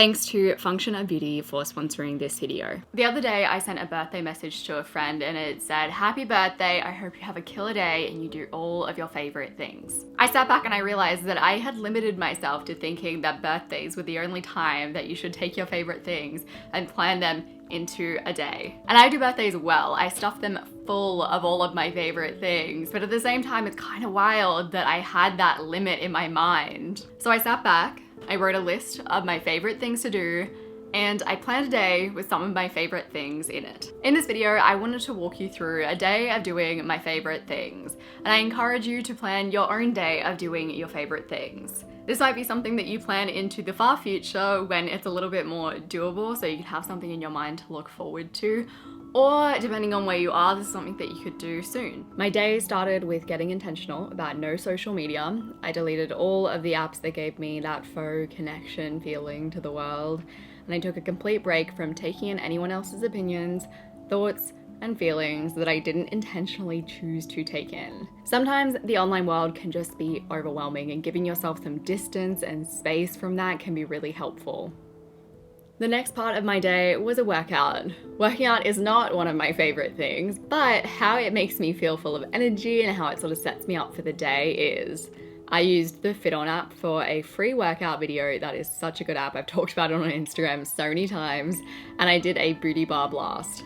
Thanks to Function of Beauty for sponsoring this video. The other day I sent a birthday message to a friend and it said, "Happy birthday, I hope you have a killer day and you do all of your favorite things." I sat back and I realized that I had limited myself to thinking that birthdays were the only time that you should take your favorite things and plan them into a day. And I do birthdays well. I stuff them full of all of my favorite things, but at the same time it's kind of wild that I had that limit in my mind. So I sat back, I wrote a list of my favorite things to do, and I planned a day with some of my favorite things in it. In this video, I wanted to walk you through a day of doing my favorite things, and I encourage you to plan your own day of doing your favorite things. This might be something that you plan into the far future when it's a little bit more doable, so you can have something in your mind to look forward to, or depending on where you are, this is something that you could do soon. My day started with getting intentional about no social media. I deleted all of the apps that gave me that faux connection feeling to the world, and I took a complete break from taking in anyone else's opinions, thoughts, and feelings that I didn't intentionally choose to take in. Sometimes the online world can just be overwhelming, and giving yourself some distance and space from that can be really helpful. The next part of my day was a workout. Working out is not one of my favorite things, but how it makes me feel full of energy and how it sort of sets me up for the day is. I used the Fit On app for a free workout video. That is such a good app. I've talked about it on Instagram so many times, and I did a booty bar blast.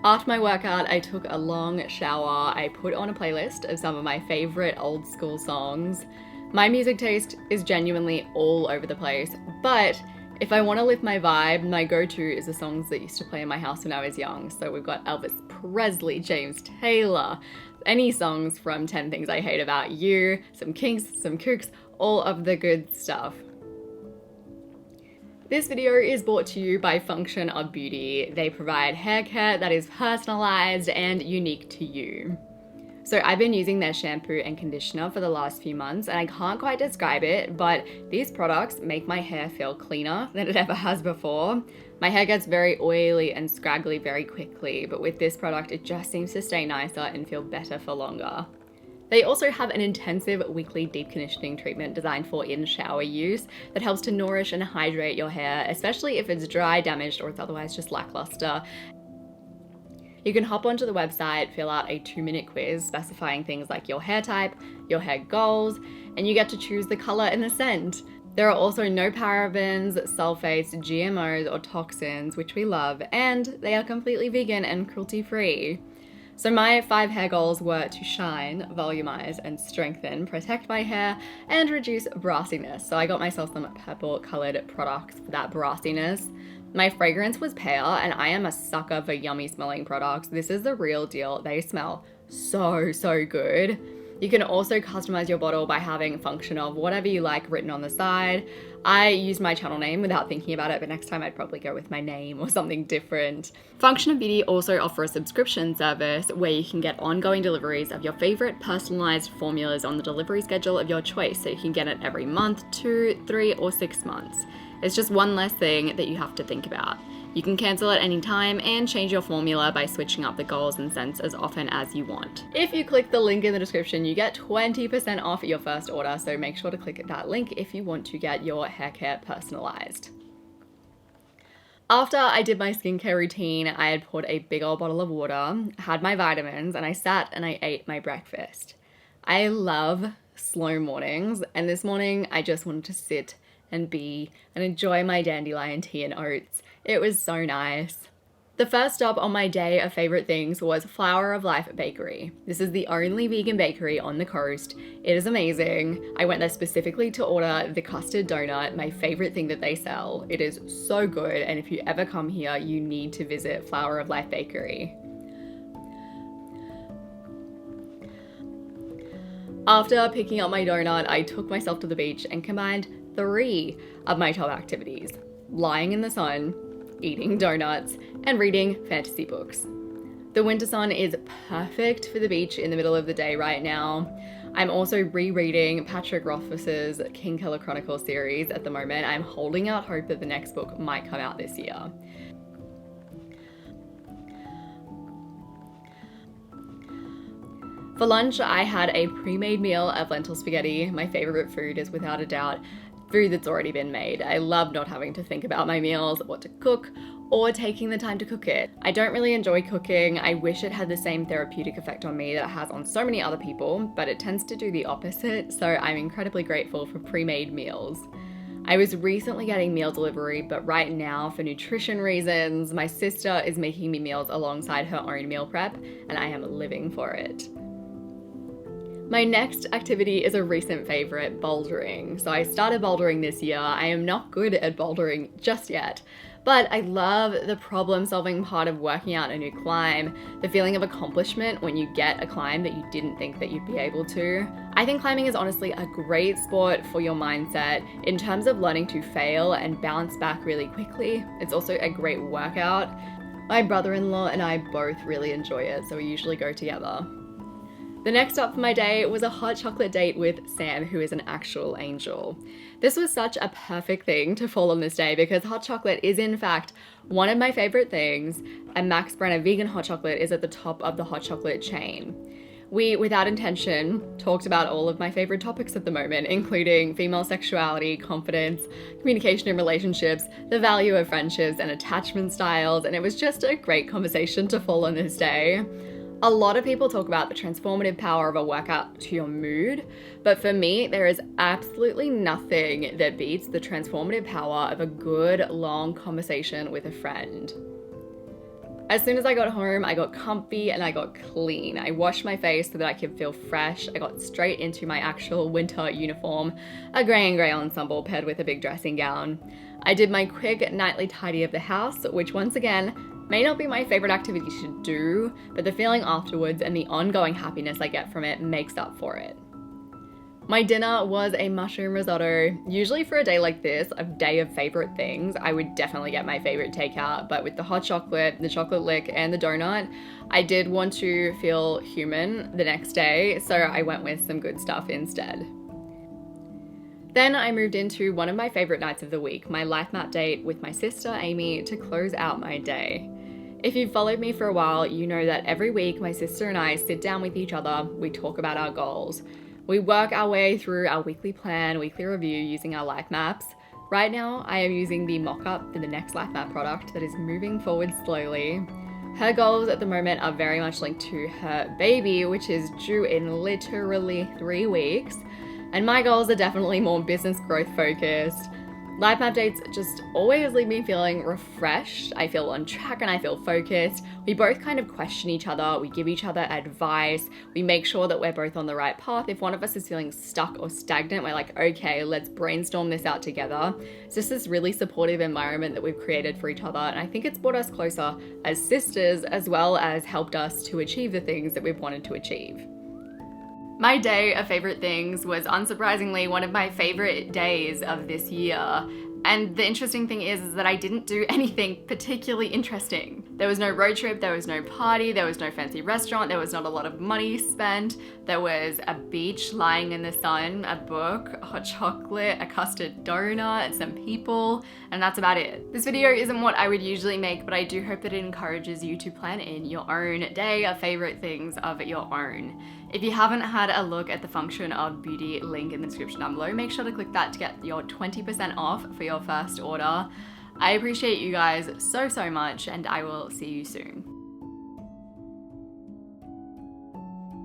After my workout, I took a long shower. I put on a playlist of some of my favorite old school songs. My music taste is genuinely all over the place, but if I want to lift my vibe, my go-to is the songs that used to play in my house when I was young. So we've got Elvis Presley, James Taylor, any songs from 10 Things I Hate About You, some Kinks, some Kooks, all of the good stuff. This video is brought to you by Function of Beauty. They provide hair care that is personalized and unique to you. So I've been using their shampoo and conditioner for the last few months, and I can't quite describe it, but these products make my hair feel cleaner than it ever has before. My hair gets very oily and scraggly very quickly, but with this product, it just seems to stay nicer and feel better for longer. They also have an intensive weekly deep conditioning treatment designed for in-shower use that helps to nourish and hydrate your hair, especially if it's dry, damaged, or it's otherwise just lackluster. You can hop onto the website, fill out a 2-minute quiz specifying things like your hair type, your hair goals, and you get to choose the color and the scent. There are also no parabens, sulfates, GMOs, or toxins, which we love, and they are completely vegan and cruelty-free. So my 5 hair goals were to shine, volumize, and strengthen, protect my hair, and reduce brassiness. So I got myself some purple-colored products for that brassiness. My fragrance was pale, and I am a sucker for yummy smelling products. This is the real deal. They smell so good. You can also customize your bottle by having function of whatever you like written on the side. I used my channel name without thinking about it, but next time I'd probably go with my name or something different. Function of Beauty also offer a subscription service where you can get ongoing deliveries of your favorite personalized formulas on the delivery schedule of your choice, so you can get it every month, 2, 3, or 6 months. It's just one less thing that you have to think about. You can cancel at any time and change your formula by switching up the goals and scents as often as you want. If you click the link in the description, you get 20% off your first order, so make sure to click that link if you want to get your hair care personalized. After I did my skincare routine, I had poured a big old bottle of water, had my vitamins, and I sat and I ate my breakfast. I love slow mornings, and this morning I just wanted to sit and be and enjoy my dandelion tea and oats. It was so nice. The first stop on my day of favorite things was Flower of Life Bakery. This is the only vegan bakery on the coast. It is amazing. I went there specifically to order the custard donut, my favorite thing that they sell. It is so good, and if you ever come here, you need to visit Flower of Life Bakery. After picking up my donut, I took myself to the beach and combined 3 of my top activities: lying in the sun, eating donuts, and reading fantasy books. The winter sun is perfect for the beach in the middle of the day right now. I'm also rereading Patrick Rothfuss's Kingkiller Chronicles series at the moment. I'm holding out hope that the next book might come out this year. For lunch, I had a pre-made meal of lentil spaghetti. My favorite food is without a doubt food that's already been made. I love not having to think about my meals, what to cook, or taking the time to cook it. I don't really enjoy cooking. I wish it had the same therapeutic effect on me that it has on so many other people, but it tends to do the opposite, so I'm incredibly grateful for pre-made meals. I was recently getting meal delivery, but right now, for nutrition reasons, my sister is making me meals alongside her own meal prep, and I am living for it. My next activity is a recent favorite, bouldering. So I started bouldering this year. I am not good at bouldering just yet, but I love the problem-solving part of working out a new climb, the feeling of accomplishment when you get a climb that you didn't think that you'd be able to. I think climbing is honestly a great sport for your mindset in terms of learning to fail and bounce back really quickly. It's also a great workout. My brother-in-law and I both really enjoy it, so we usually go together. The next up for my day was a hot chocolate date with Sam, who is an actual angel. This was such a perfect thing to fall on this day because hot chocolate is in fact one of my favorite things, and Max Brenner vegan hot chocolate is at the top of the hot chocolate chain. We, without intention, talked about all of my favorite topics at the moment, including female sexuality, confidence, communication in relationships, the value of friendships and attachment styles, and it was just a great conversation to fall on this day. A lot of people talk about the transformative power of a workout to your mood, but for me, there is absolutely nothing that beats the transformative power of a good, long conversation with a friend. As soon as I got home, I got comfy and I got clean. I washed my face so that I could feel fresh. I got straight into my actual winter uniform, a grey and grey ensemble paired with a big dressing gown. I did my quick nightly tidy of the house, which once again, may not be my favorite activity to do, but the feeling afterwards and the ongoing happiness I get from it makes up for it. My dinner was a mushroom risotto. Usually for a day like this, a day of favorite things, I would definitely get my favorite takeout, but with the hot chocolate, the chocolate lick, and the donut, I did want to feel human the next day, so I went with some good stuff instead. Then I moved into one of my favorite nights of the week, my life map date with my sister Amy to close out my day. If you've followed me for a while, you know that every week my sister and I sit down with each other, we talk about our goals. We work our way through our weekly plan, weekly review using our life maps. Right now, I am using the mock-up for the next life map product that is moving forward slowly. Her goals at the moment are very much linked to her baby, which is due in literally 3 weeks. And my goals are definitely more business growth focused. Life map dates just always leave me feeling refreshed. I feel on track and I feel focused. We both kind of question each other. We give each other advice. We make sure that we're both on the right path. If one of us is feeling stuck or stagnant, we're like, okay, let's brainstorm this out together. It's just this really supportive environment that we've created for each other. And I think it's brought us closer as sisters, as well as helped us to achieve the things that we've wanted to achieve. My day of favorite things was unsurprisingly one of my favorite days of this year. And the interesting thing is that I didn't do anything particularly interesting. There was no road trip, there was no party, there was no fancy restaurant, there was not a lot of money spent. There was a beach lying in the sun, a book, hot chocolate, a custard donut, some people, and that's about it. This video isn't what I would usually make, but I do hope that it encourages you to plan in your own day of favorite things of your own. If you haven't had a look at the function of beauty link in the description down below, make sure to click that to get your 20% off for your first order. I appreciate you guys so much, and I will see you soon.